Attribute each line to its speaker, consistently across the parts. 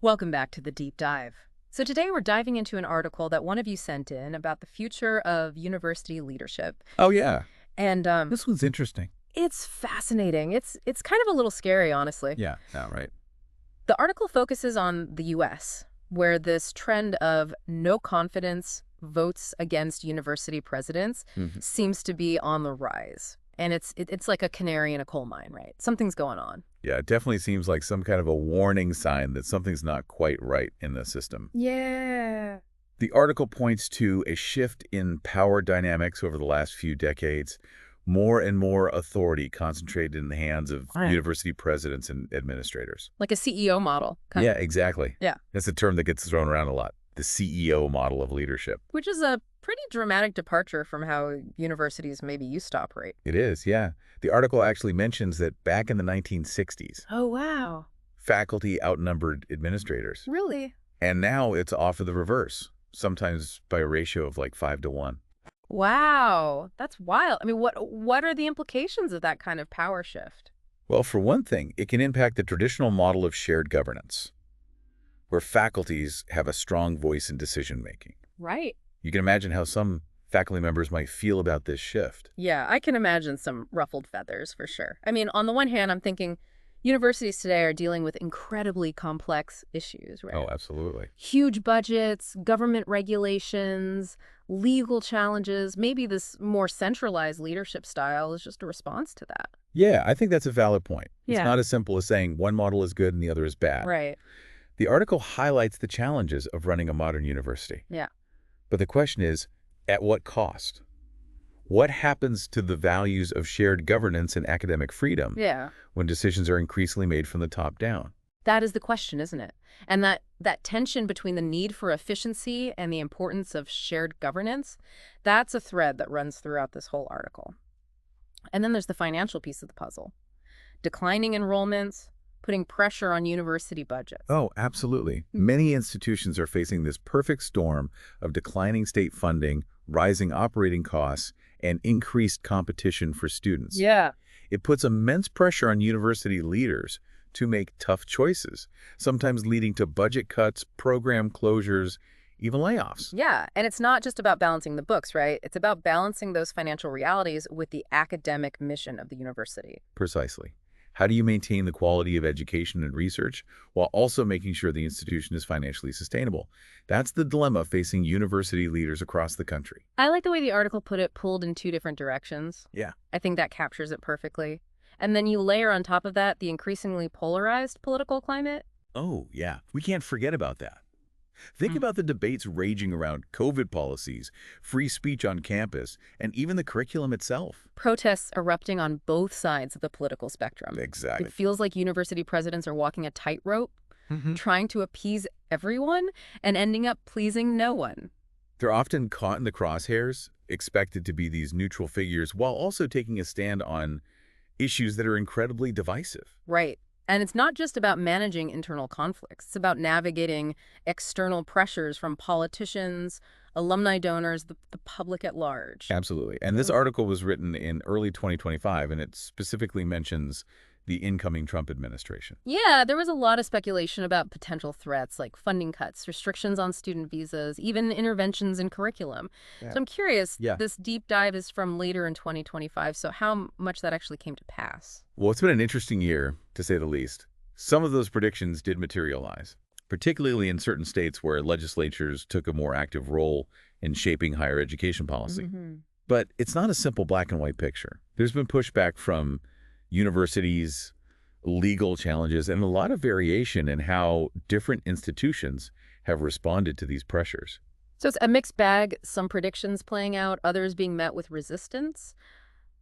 Speaker 1: Welcome back to the deep dive. So today we're diving into an article that one of you sent in about the future of university leadership.
Speaker 2: Oh, yeah.
Speaker 1: And
Speaker 2: This one's interesting.
Speaker 1: it's fascinating. It's kind of a little scary, honestly.
Speaker 2: Yeah, yeah, right.
Speaker 1: The article focuses on the US, where this trend of no confidence votes against university presidents
Speaker 2: Mhm.
Speaker 1: seems to be on the rise. And it's like a canary in a coal mine, right? Something's going on.
Speaker 2: Yeah, it definitely seems like some kind of a warning sign that something's not quite right in the system.
Speaker 1: Yeah.
Speaker 2: The article points to a shift in power dynamics over the last few decades, more and more authority concentrated in the hands of
Speaker 1: Right.
Speaker 2: university presidents and administrators.
Speaker 1: Like a CEO model.
Speaker 2: Yeah, exactly.
Speaker 1: Yeah.
Speaker 2: That's a term that gets thrown around a lot, the CEO model of leadership.
Speaker 1: Which is a pretty dramatic departure from how universities maybe used to operate.
Speaker 2: It is, yeah. The article actually mentions that back in the 1960s,
Speaker 1: Oh, wow.
Speaker 2: faculty outnumbered administrators.
Speaker 1: Really?
Speaker 2: And now it's off of the reverse, sometimes by a ratio of like 5 to 1.
Speaker 1: Wow. That's wild. I mean, what are the implications of that kind of power shift?
Speaker 2: Well, for one thing, it can impact the traditional model of shared governance, where faculties have a strong voice in decision-making.
Speaker 1: Right.
Speaker 2: You can imagine how some faculty members might feel about this shift.
Speaker 1: Yeah, I can imagine some ruffled feathers for sure. I mean, on the one hand, I'm thinking universities today are dealing with incredibly complex issues, right?
Speaker 2: Oh, absolutely.
Speaker 1: Huge budgets, government regulations, legal challenges. Maybe this more centralized leadership style is just a response to that.
Speaker 2: Yeah, I think that's a valid point. It's
Speaker 1: Yeah.
Speaker 2: not as simple as saying one model is good and the other is bad.
Speaker 1: Right.
Speaker 2: The article highlights the challenges of running a modern university.
Speaker 1: Yeah.
Speaker 2: But the question is, at what cost? What happens to the values of shared governance and academic freedom
Speaker 1: Yeah.
Speaker 2: when decisions are increasingly made from the top down?
Speaker 1: That is the question, isn't it? And that tension between the need for efficiency and the importance of shared governance, that's a thread that runs throughout this whole article. And then there's the financial piece of the puzzle. Declining enrollments, putting pressure on university budgets.
Speaker 2: Oh, absolutely. Many institutions are facing this perfect storm of declining state funding, rising operating costs, and increased competition for students.
Speaker 1: Yeah.
Speaker 2: It puts immense pressure on university leaders to make tough choices, sometimes leading to budget cuts, program closures, even layoffs.
Speaker 1: Yeah, and it's not just about balancing the books, right? It's about balancing those financial realities with the academic mission of the university.
Speaker 2: Precisely. How do you maintain the quality of education and research while also making sure the institution is financially sustainable? That's the dilemma facing university leaders across the country.
Speaker 1: I like the way the article put it, pulled in two different directions.
Speaker 2: Yeah.
Speaker 1: I think that captures it perfectly. And then you layer on top of that the increasingly polarized political climate.
Speaker 2: Oh, yeah. We can't forget about that. Think about the debates raging around COVID policies, free speech on campus, and even the curriculum itself.
Speaker 1: Protests erupting on both sides of the political spectrum.
Speaker 2: Exactly.
Speaker 1: It feels like university presidents are walking a tightrope,
Speaker 2: Mhm.
Speaker 1: trying to appease everyone and ending up pleasing no one.
Speaker 2: They're often caught in the crosshairs, expected to be these neutral figures, while also taking a stand on issues that are incredibly divisive.
Speaker 1: Right. And it's not just about managing internal conflicts. It's about navigating external pressures from politicians, alumni donors, the public at large.
Speaker 2: Absolutely. And this article was written in early 2025, and it specifically mentions the incoming Trump administration.
Speaker 1: Yeah, there was a lot of speculation about potential threats like funding cuts, restrictions on student visas, even interventions in curriculum.
Speaker 2: Yeah.
Speaker 1: So I'm curious,
Speaker 2: Yeah.
Speaker 1: this deep dive is from later in 2025, so how much that actually came to pass?
Speaker 2: Well, it's been an interesting year, to say the least. Some of those predictions did materialize, particularly in certain states where legislatures took a more active role in shaping higher education policy. But it's not a simple black and white picture. There's been pushback from universities, legal challenges, and a lot of variation in how different institutions have responded to these pressures.
Speaker 1: So it's a mixed bag, some predictions playing out, others being met with resistance.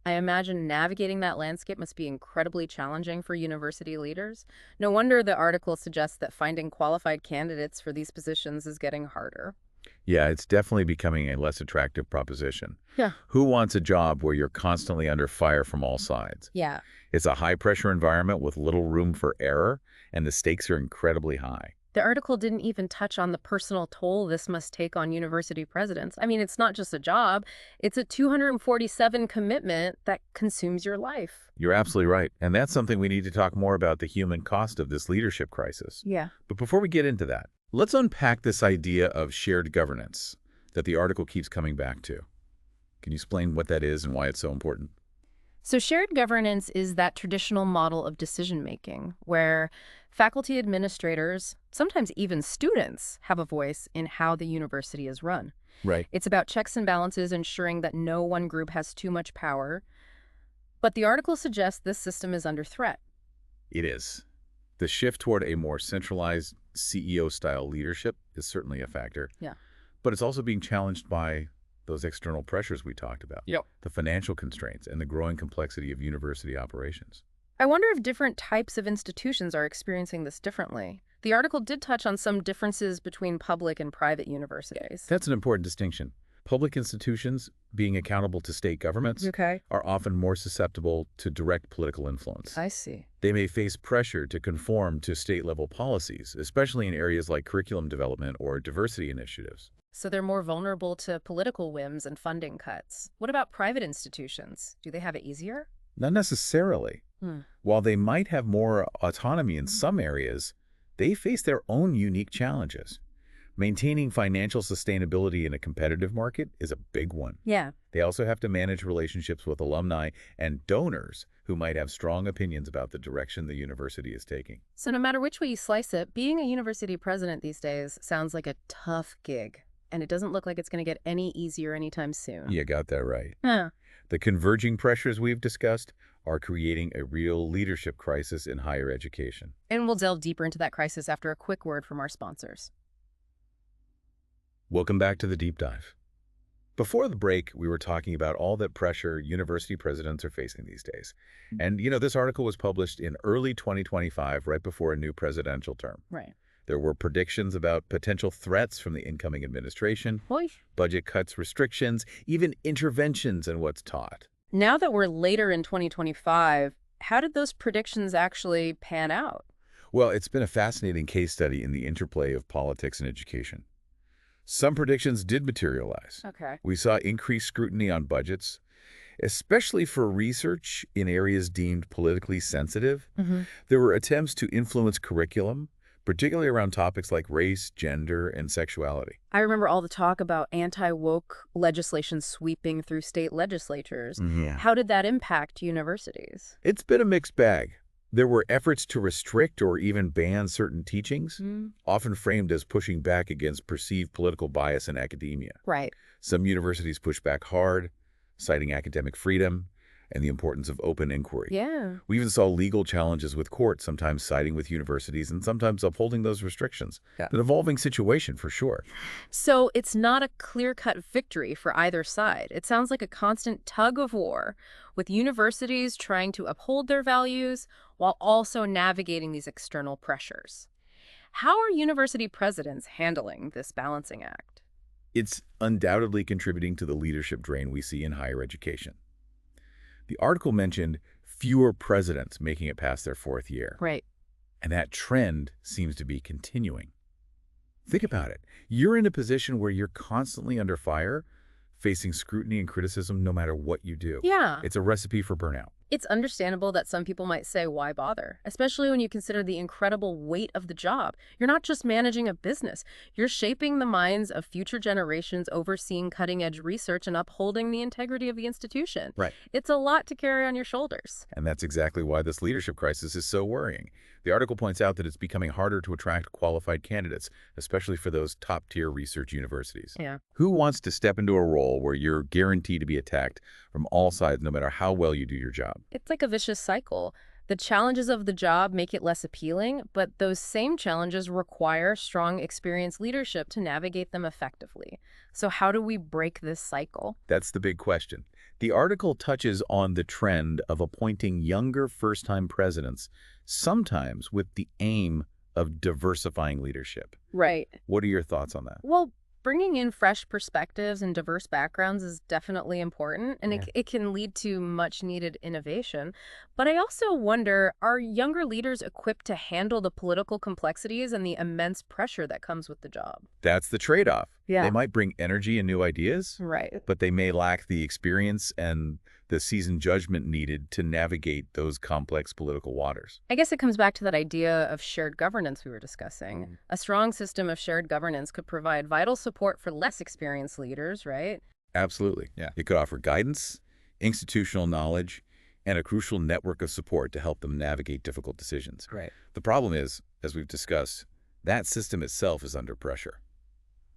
Speaker 1: I imagine navigating that landscape must be incredibly challenging for university leaders. No wonder the article suggests that finding qualified candidates for these positions is getting harder.
Speaker 2: Yeah, it's definitely becoming a less attractive proposition.
Speaker 1: Yeah.
Speaker 2: Who wants a job where you're constantly under fire from all sides?
Speaker 1: Yeah.
Speaker 2: It's a high-pressure environment with little room for error, and the stakes are incredibly high.
Speaker 1: The article didn't even touch on the personal toll this must take on university presidents. I mean, it's not just a job, it's a 247 commitment that consumes your life.
Speaker 2: You're absolutely right. And that's something we need to talk more about, the human cost of this leadership crisis.
Speaker 1: Yeah.
Speaker 2: But before we get into that, let's unpack this idea of shared governance that the article keeps coming back to. Can you explain what that is and why it's so important?
Speaker 1: So shared governance is that traditional model of decision-making where faculty administrators, sometimes even students, have a voice in how the university is run.
Speaker 2: Right.
Speaker 1: It's about checks and balances, ensuring that no one group has too much power. But the article suggests this system is under threat.
Speaker 2: It is. The shift toward a more centralized CEO-style leadership is certainly a factor.
Speaker 1: Yeah.
Speaker 2: But it's also being challenged by those external pressures we talked about.
Speaker 1: Yep.
Speaker 2: The financial constraints and the growing complexity of university operations.
Speaker 1: I wonder if different types of institutions are experiencing this differently. The article did touch on some differences between public and private universities.
Speaker 2: That's an important distinction. Public institutions, being accountable to state governments,
Speaker 1: Okay.
Speaker 2: are often more susceptible to direct political influence.
Speaker 1: I see.
Speaker 2: They may face pressure to conform to state-level policies, especially in areas like curriculum development or diversity initiatives.
Speaker 1: So they're more vulnerable to political whims and funding cuts. What about private institutions? Do they have it easier?
Speaker 2: Not necessarily. While they might have more autonomy in some areas, they face their own unique challenges. Maintaining financial sustainability in a competitive market is a big one.
Speaker 1: Yeah.
Speaker 2: They also have to manage relationships with alumni and donors who might have strong opinions about the direction the university is taking.
Speaker 1: So no matter which way you slice it, being a university president these days sounds like a tough gig. And it doesn't look like it's going to get any easier anytime soon.
Speaker 2: You got that right.
Speaker 1: Huh.
Speaker 2: The converging pressures we've discussed are creating a real leadership crisis in higher education.
Speaker 1: And we'll delve deeper into that crisis after a quick word from our sponsors.
Speaker 2: Welcome back to the Deep Dive. Before the break, we were talking about all that pressure university presidents are facing these days. And, this article was published in early 2025, right before a new presidential term.
Speaker 1: Right.
Speaker 2: There were predictions about potential threats from the incoming administration,
Speaker 1: Oy.
Speaker 2: budget cuts, restrictions, even interventions in what's taught.
Speaker 1: Now that we're later in 2025, how did those predictions actually pan out?
Speaker 2: Well, it's been a fascinating case study in the interplay of politics and education. Some predictions did materialize.
Speaker 1: Okay.
Speaker 2: We saw increased scrutiny on budgets, especially for research in areas deemed politically sensitive. There were attempts to influence curriculum, particularly around topics like race, gender, and sexuality.
Speaker 1: I remember all the talk about anti-woke legislation sweeping through state legislatures.
Speaker 2: Yeah.
Speaker 1: How did that impact universities?
Speaker 2: It's been a mixed bag. There were efforts to restrict or even ban certain teachings, often framed as pushing back against perceived political bias in academia.
Speaker 1: Right.
Speaker 2: Some universities pushed back hard, citing academic freedom and the importance of open inquiry.
Speaker 1: Yeah.
Speaker 2: We even saw legal challenges with courts, sometimes siding with universities and sometimes upholding those restrictions.
Speaker 1: Yeah.
Speaker 2: An evolving situation for sure.
Speaker 1: So it's not a clear-cut victory for either side. It sounds like a constant tug of war, with universities trying to uphold their values while also navigating these external pressures. How are university presidents handling this balancing act?
Speaker 2: It's undoubtedly contributing to the leadership drain we see in higher education. The article mentioned fewer presidents making it past their fourth year.
Speaker 1: Right.
Speaker 2: And that trend seems to be continuing. Think about it. You're in a position where you're constantly under fire, facing scrutiny and criticism no matter what you do.
Speaker 1: Yeah.
Speaker 2: It's a recipe for burnout.
Speaker 1: It's understandable that some people might say, why bother? Especially when you consider the incredible weight of the job. You're not just managing a business. You're shaping the minds of future generations, overseeing cutting-edge research and upholding the integrity of the institution.
Speaker 2: Right.
Speaker 1: It's a lot to carry on your shoulders.
Speaker 2: And that's exactly why this leadership crisis is so worrying. The article points out that it's becoming harder to attract qualified candidates, especially for those top-tier research universities.
Speaker 1: Yeah.
Speaker 2: Who wants to step into a role where you're guaranteed to be attacked from all sides no matter how well you do your job?
Speaker 1: It's like a vicious cycle. The challenges of the job make it less appealing, but those same challenges require strong, experienced leadership to navigate them effectively. So how do we break this cycle?
Speaker 2: That's the big question. The article touches on the trend of appointing younger first-time presidents, sometimes with the aim of diversifying leadership.
Speaker 1: Right.
Speaker 2: What are your thoughts on that?
Speaker 1: Well, bringing in fresh perspectives and diverse backgrounds is definitely important, and it can lead to much needed innovation. But I also wonder, are younger leaders equipped to handle the political complexities and the immense pressure that comes with the job?
Speaker 2: That's the trade-off. They
Speaker 1: Yeah.
Speaker 2: might bring energy and new ideas,
Speaker 1: Right.
Speaker 2: but they may lack the experience and the seasoned judgment needed to navigate those complex political waters.
Speaker 1: I guess it comes back to that idea of shared governance we were discussing. A strong system of shared governance could provide vital support for less experienced leaders, right?
Speaker 2: Absolutely.
Speaker 3: Yeah.
Speaker 2: It could offer guidance, institutional knowledge, and a crucial network of support to help them navigate difficult decisions.
Speaker 3: Right.
Speaker 2: The problem is, as we've discussed, that system itself is under pressure.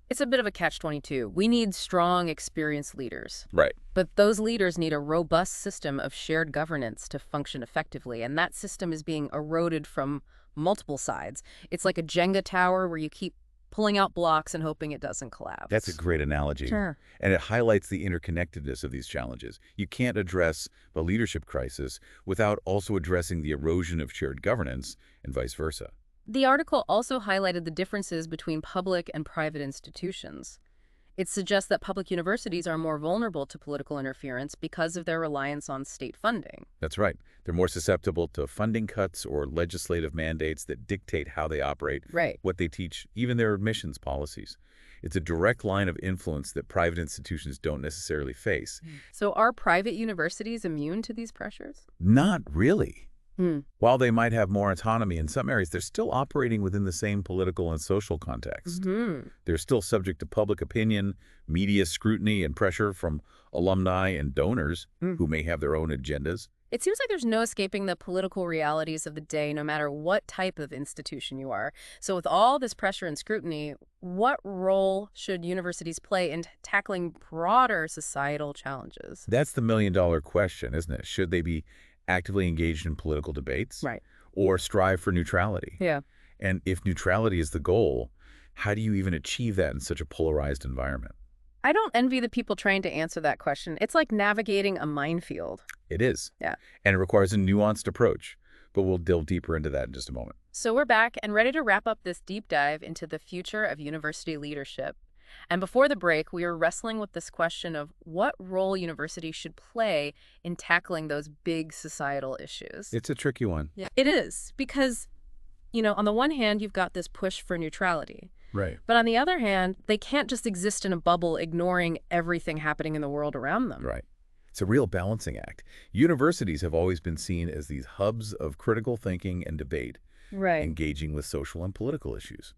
Speaker 1: It's a bit of a catch-22. We need strong, experienced leaders.
Speaker 2: Right.
Speaker 1: But those leaders need a robust system of shared governance to function effectively, and that system is being eroded from multiple sides. It's like a Jenga tower where you keep pulling out blocks and hoping it doesn't collapse.
Speaker 2: That's a great analogy.
Speaker 1: Sure.
Speaker 2: And it highlights the interconnectedness of these challenges. You can't address the leadership crisis without also addressing the erosion of shared governance and vice versa.
Speaker 1: The article also highlighted the differences between public and private institutions. It suggests that public universities are more vulnerable to political interference because of their reliance on state funding.
Speaker 2: That's right. They're more susceptible to funding cuts or legislative mandates that dictate how they operate,
Speaker 1: Right.
Speaker 2: what they teach, even their admissions policies. It's a direct line of influence that private institutions don't necessarily face.
Speaker 1: So are private universities immune to these pressures?
Speaker 2: Not really.
Speaker 1: Hmm.
Speaker 2: While they might have more autonomy in some areas, they're still operating within the same political and social context. They're still subject to public opinion, media scrutiny, and pressure from alumni and donors who may have their own agendas.
Speaker 1: It seems like there's no escaping the political realities of the day, no matter what type of institution you are. So with all this pressure and scrutiny, what role should universities play in tackling broader societal challenges?
Speaker 2: That's the million-dollar question, isn't it? Should they be actively engaged in political debates?
Speaker 1: Right.
Speaker 2: Or strive for neutrality?
Speaker 1: Yeah.
Speaker 2: And if neutrality is the goal, how do you even achieve that in such a polarized environment?
Speaker 1: I don't envy the people trying to answer that question. It's like navigating a minefield.
Speaker 2: It is.
Speaker 1: Yeah.
Speaker 2: And it requires a nuanced approach, but we'll delve deeper into that in just a moment.
Speaker 1: So we're back and ready to wrap up this deep dive into the future of university leadership. And before the break, we were wrestling with this question of what role universities should play in tackling those big societal issues.
Speaker 2: It's a tricky one.
Speaker 1: Yeah, it is, because, on the one hand, you've got this push for neutrality.
Speaker 2: Right.
Speaker 1: But on the other hand, they can't just exist in a bubble ignoring everything happening in the world around them.
Speaker 2: Right. It's a real balancing act. Universities have always been seen as these hubs of critical thinking and debate,
Speaker 1: Right.
Speaker 2: engaging with social and political issues.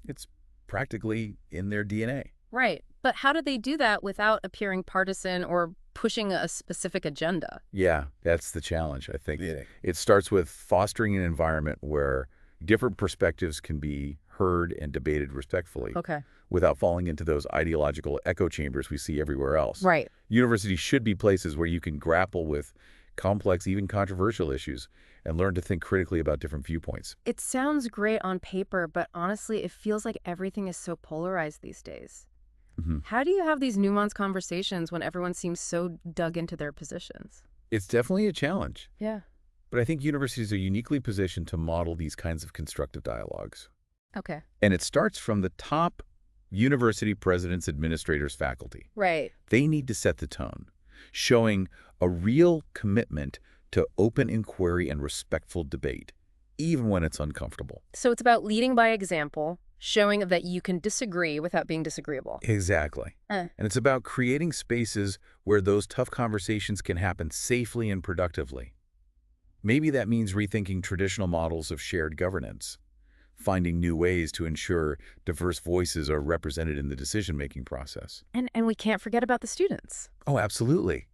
Speaker 2: It's practically in their DNA.
Speaker 1: Right. But how do they do that without appearing partisan or pushing a specific agenda?
Speaker 2: Yeah, that's the challenge, I think.
Speaker 3: Yeah.
Speaker 2: It starts with fostering an environment where different perspectives can be heard and debated respectfully
Speaker 1: Okay.
Speaker 2: without falling into those ideological echo chambers we see everywhere else.
Speaker 1: Right.
Speaker 2: Universities should be places where you can grapple with complex, even controversial issues and learn to think critically about different viewpoints.
Speaker 1: It sounds great on paper, but honestly, it feels like everything is so polarized these days.
Speaker 2: Mhm.
Speaker 1: How do you have these nuanced conversations when everyone seems so dug into their positions?
Speaker 2: It's definitely a challenge,
Speaker 1: Yeah.
Speaker 2: but I think universities are uniquely positioned to model these kinds of constructive dialogues.
Speaker 1: Okay.
Speaker 2: And it starts from the top university presidents, administrators, faculty.
Speaker 1: Right.
Speaker 2: They need to set the tone, showing a real commitment to open inquiry and respectful debate, even when it's uncomfortable.
Speaker 1: So it's about leading by example, showing that you can disagree without being disagreeable.
Speaker 2: Exactly. And it's about creating spaces where those tough conversations can happen safely and productively. Maybe that means rethinking traditional models of shared governance, finding new ways to ensure diverse voices are represented in the decision-making process.
Speaker 1: And we can't forget about the students.
Speaker 2: Oh, absolutely.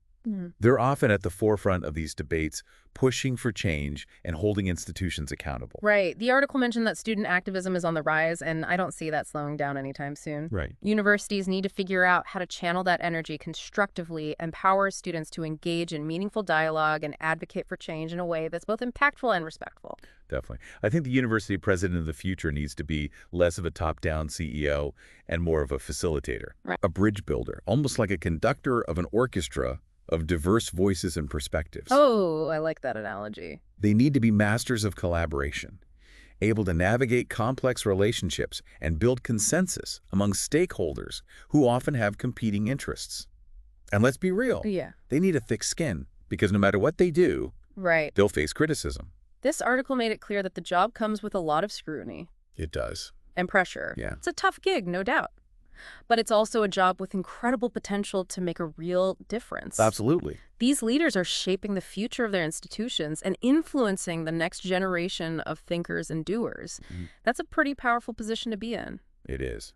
Speaker 2: They're often at the forefront of these debates, pushing for change and holding institutions accountable.
Speaker 1: Right. The article mentioned that student activism is on the rise, and I don't see that slowing down anytime soon.
Speaker 2: Right.
Speaker 1: Universities need to figure out how to channel that energy constructively, empower students to engage in meaningful dialogue, and advocate for change in a way that's both impactful and respectful.
Speaker 2: Definitely. I think the university president of the future needs to be less of a top-down CEO and more of a facilitator,
Speaker 1: Right.
Speaker 2: a bridge builder, almost like a conductor of an orchestra of diverse voices and perspectives.
Speaker 1: Oh, I like that analogy.
Speaker 2: They need to be masters of collaboration able to navigate complex relationships and build consensus among stakeholders who often have competing interests. And let's be real,
Speaker 1: Yeah.
Speaker 2: they need a thick skin because no matter what they do,
Speaker 1: Right.
Speaker 2: they'll face criticism.
Speaker 1: This article made it clear that the job comes with a lot of scrutiny
Speaker 2: It does.
Speaker 1: and pressure.
Speaker 2: Yeah.
Speaker 1: It's a tough gig, no doubt. But it's also a job with incredible potential to make a real difference.
Speaker 2: Absolutely.
Speaker 1: These leaders are shaping the future of their institutions and influencing the next generation of thinkers and doers. That's a pretty powerful position to be in.
Speaker 2: It is.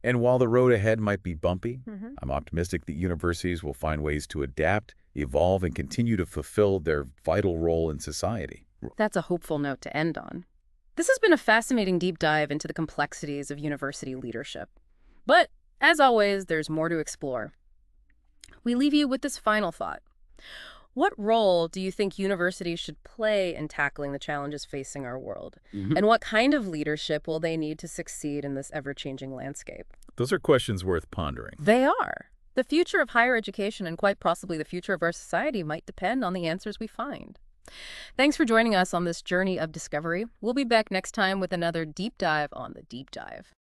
Speaker 2: And while the road ahead might be bumpy,
Speaker 1: Mhm.
Speaker 2: I'm optimistic that universities will find ways to adapt, evolve, and continue to fulfill their vital role in society.
Speaker 1: That's a hopeful note to end on. This has been a fascinating deep dive into the complexities of university leadership. But, as always, there's more to explore. We leave you with this final thought. What role do you think universities should play in tackling the challenges facing our world? And what kind of leadership will they need to succeed in this ever-changing landscape?
Speaker 2: Those are questions worth pondering.
Speaker 1: They are. The future of higher education and quite possibly the future of our society might depend on the answers we find. Thanks for joining us on this journey of discovery. We'll be back next time with another deep dive on the deep dive.